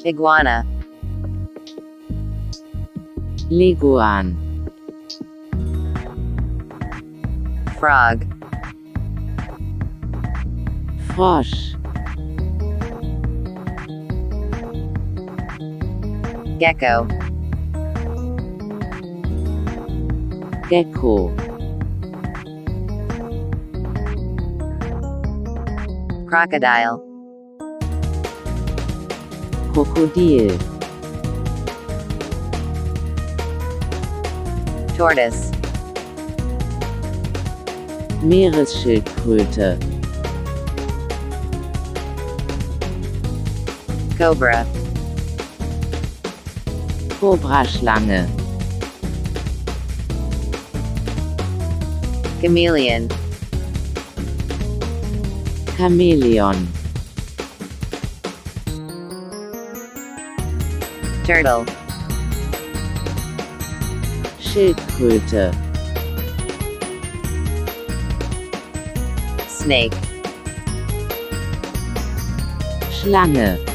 Iguana. Leguan. Frog. Frosch. Gecko. Gecko. Crocodile. Krokodil. Tortoise. Meeresschildkröte. Cobra. Kobraschlange. Chameleon. Chamäleon. Turtle. Schildkröte. Snake. Schlange.